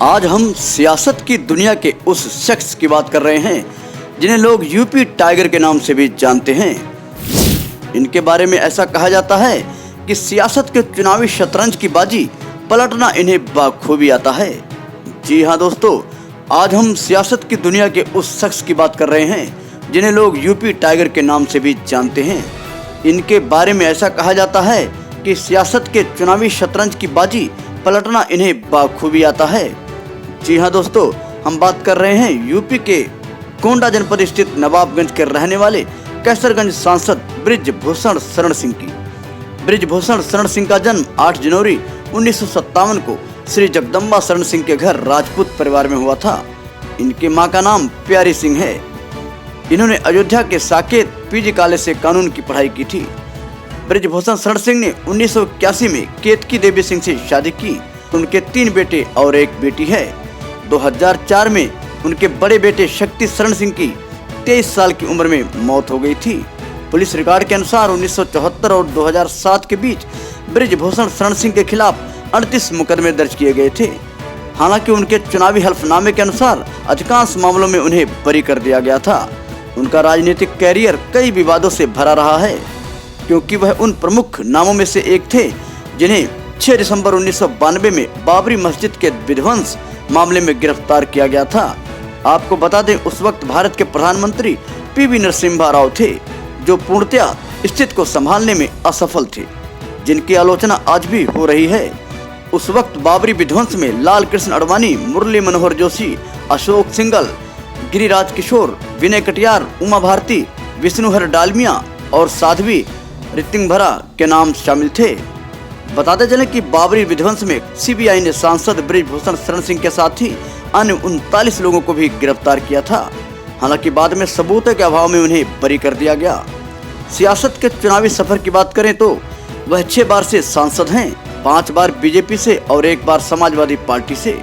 आज हम सियासत की दुनिया के उस शख्स की बात कर रहे हैं जिन्हें लोग यूपी टाइगर के नाम से भी जानते हैं। इनके बारे में ऐसा कहा जाता है कि सियासत के चुनावी शतरंज की बाजी पलटना इन्हें बखूबी आता है। जी हाँ दोस्तों, आज हम सियासत की दुनिया के उस शख्स की बात कर रहे हैं जिन्हें लोग यूपी टाइगर के नाम से भी जानते हैं। इनके बारे में ऐसा कहा जाता है कि सियासत के चुनावी शतरंज की बाजी पलटना इन्हें बखूबी आता है। जी हाँ दोस्तों, हम बात कर रहे हैं यूपी के गोंडा जनपद स्थित नवाबगंज के रहने वाले कैसरगंज सांसद बृजभूषण शरण सिंह की। बृजभूषण शरण सिंह का जन्म 8 जनवरी 1957 को श्री जगदम्बा शरण सिंह के घर राजपूत परिवार में हुआ था। इनकी मां का नाम प्यारी सिंह है। इन्होंने अयोध्या के साकेत पीजी कॉलेज से कानून की पढ़ाई की थी। बृजभूषण शरण सिंह ने 1981 में केतकी देवी सिंह से शादी की। उनके 3 बेटे और 1 बेटी है। 2004 में उनके बड़े बेटे शक्ति शरण सिंह की 23 साल की उम्र में मौत हो गई थी। पुलिस रिकॉर्ड के अनुसार 1974 और 2007 के बीच बृजभूषण शरण सिंह के खिलाफ 38 मुकदमे दर्ज किए गए थे। हालांकि उनके चुनावी हल्फनामे के अनुसार अधिकांश मामलों में उन्हें बरी कर दिया गया था। उनका राजनीतिक कैरियर कई विवादों से भरा रहा है, क्योंकि वह उन प्रमुख नामों में से एक थे जिन्हें 6 दिसंबर 1992 में बाबरी मस्जिद के विध्वंस मामले में गिरफ्तार किया गया था। आपको बता दें, उस वक्त भारत के प्रधानमंत्री पीवी नरसिम्हा राव थे, जो पूर्णतया स्थिति को संभालने में असफल थे, जिनकी आलोचना आज भी हो रही है। उस वक्त बाबरी विध्वंस में लाल कृष्ण आडवाणी, मुरली मनोहर जोशी, अशोक सिंघल, गिरिराज किशोर, विनय कटियार, उमा भारती, विष्णुहर डालमिया और साध्वी ऋतिंभरा के नाम शामिल थे। बताते चलें कि बाबरी विध्वंस में सीबीआई ने सांसद बृजभूषण शरण सिंह के साथ ही अन्य 39 लोगों को भी गिरफ्तार किया था। हालांकि बाद में सबूतों के अभाव में उन्हें बरी कर दिया गया। सियासत के चुनावी सफर की बात करें तो वह 6 बार से सांसद हैं, 5 बार बीजेपी से और 1 बार समाजवादी पार्टी से।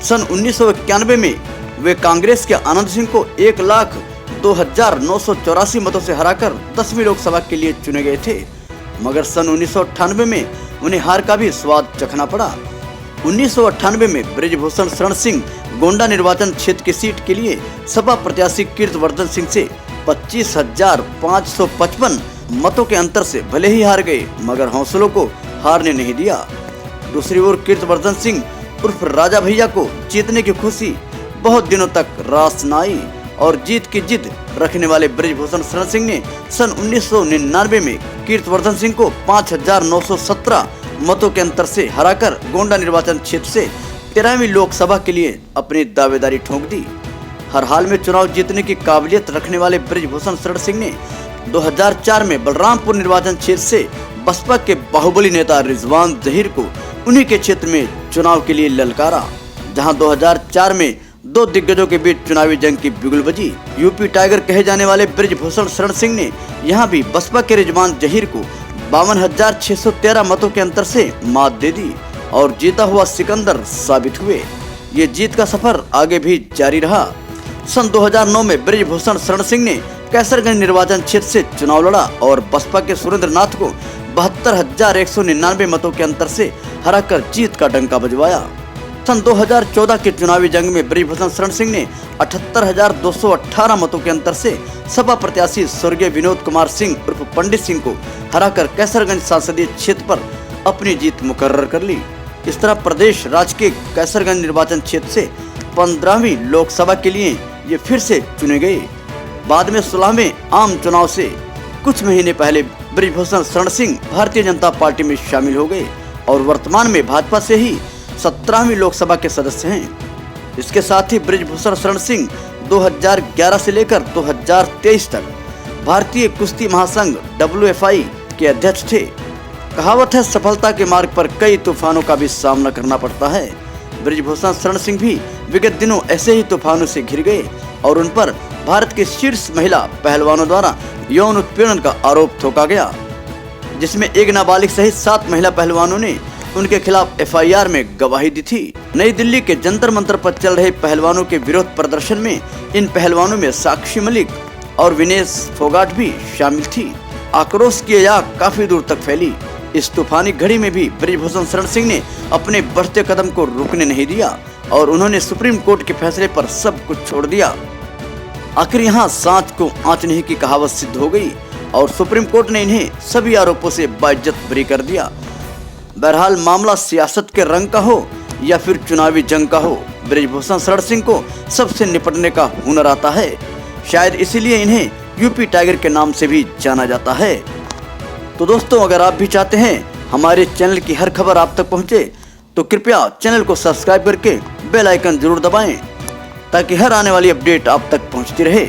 सन 1991 में वे कांग्रेस के आनंद सिंह को 1,02,984 मतों से हराकर 10वीं लोकसभा के लिए चुने गए थे, मगर सन 1998 में उन्हें हार का भी स्वाद चखना पड़ा। 1998 में बृजभूषण शरण सिंह गोंडा निर्वाचन क्षेत्र की सीट के लिए सपा प्रत्याशी कीर्तिवर्धन सिंह से 25,555 मतों के अंतर से भले ही हार गए, मगर हौसलों को हारने नहीं दिया। दूसरी ओर कीर्तिवर्धन सिंह उर्फ राजा भैया को जीतने की खुशी बहुत दिनों तक रास न आई और जीत की जिद रखने वाले बृजभूषण शरण सिंह ने सन 1999 में कीर्तिवर्धन सिंह को 5,917 मतों के अंतर से हराकर गोंडा निर्वाचन क्षेत्र से 13वीं लोकसभा के लिए अपनी दावेदारी ठोक दी। हर हाल में चुनाव जीतने की काबिलियत रखने वाले बृजभूषण शरण सिंह ने 2004 में बलरामपुर निर्वाचन क्षेत्र से बसपा के बाहुबली नेता रिजवान जहीर को उन्हीं के क्षेत्र में चुनाव के लिए ललकारा, जहां 2004 में 2 दिग्गजों के बीच चुनावी जंग की बिगुल बजी। यूपी टाइगर कहे जाने वाले बृजभूषण शरण सिंह ने यहां भी बसपा के रिजवान जहीर को 52,613 मतों के अंतर से मात दे दी और जीता हुआ सिकंदर साबित हुए। ये जीत का सफर आगे भी जारी रहा। सन 2009 में बृजभूषण शरण सिंह ने कैसरगंज निर्वाचन क्षेत्र से चुनाव लड़ा और बसपा के सुरेंद्र नाथ को 72,199 मतों के अंतर से हराकर जीत का डंका बजवाया। सन 2014 के चुनावी जंग में बृजभूषण शरण सिंह ने 78,218 मतों के अंतर से सपा प्रत्याशी स्वर्गीय विनोद कुमार सिंह उर्फ पंडित सिंह को हराकर कैसरगंज संसदीय क्षेत्र पर अपनी जीत मुकर्रर कर ली। इस तरह प्रदेश राज्य के कैसरगंज निर्वाचन क्षेत्र से 15वीं लोकसभा के लिए ये फिर से चुने गए। बाद में 16वें आम चुनाव से कुछ महीने पहले बृजभूषण शरण सिंह भारतीय जनता पार्टी में शामिल हो गए और वर्तमान में भाजपा से ही 17वीं लोकसभा के सदस्य हैं। इसके साथ ही बृजभूषण शरण सिंह 2011 से लेकर 2023 तक भारतीय कुश्ती महासंघ WFI के अध्यक्ष थे। कहावत है, सफलता के मार्ग पर कई तूफानों का भी सामना करना पड़ता है। बृजभूषण शरण सिंह भी विगत दिनों ऐसे ही तूफानों से घिर गए और उन पर भारत के शीर्ष महिला पहलवानों द्वारा यौन उत्पीड़न का आरोप ठोका गया, जिसमें एक नाबालिग सहित 7 महिला पहलवानों ने उनके खिलाफ FIR में गवाही दी थी। नई दिल्ली के जंतर मंतर पर चल रहे पहलवानों के विरोध प्रदर्शन में इन पहलवानों में साक्षी मलिक और विनेश फोगाट भी शामिल थी। आक्रोश की आग काफी दूर तक फैली इस तूफानी घड़ी में भी ब्रिजभूषण शरण सिंह ने अपने बढ़ते कदम को रुकने नहीं दिया और उन्होंने सुप्रीम कोर्ट के फैसले पर सब कुछ छोड़ दिया। आखिर यहाँ सांच को आंच नहीं की कहावत सिद्ध हो गई और सुप्रीम कोर्ट ने इन्हें सभी आरोपों से बाइज्जत बरी कर दिया। बहरहाल मामला सियासत के रंग का हो या फिर चुनावी जंग का हो, ब्रिजभूषण शरण सिंह को सबसे निपटने का हुनर आता है। शायद इसीलिए इन्हें यूपी टाइगर के नाम से भी जाना जाता है। तो दोस्तों, अगर आप भी चाहते हैं हमारे चैनल की हर खबर आप तक पहुंचे, तो कृपया चैनल को सब्सक्राइब करके बेल आइकन जरूर दबाएं ताकि हर आने वाली अपडेट आप तक पहुंचती रहे।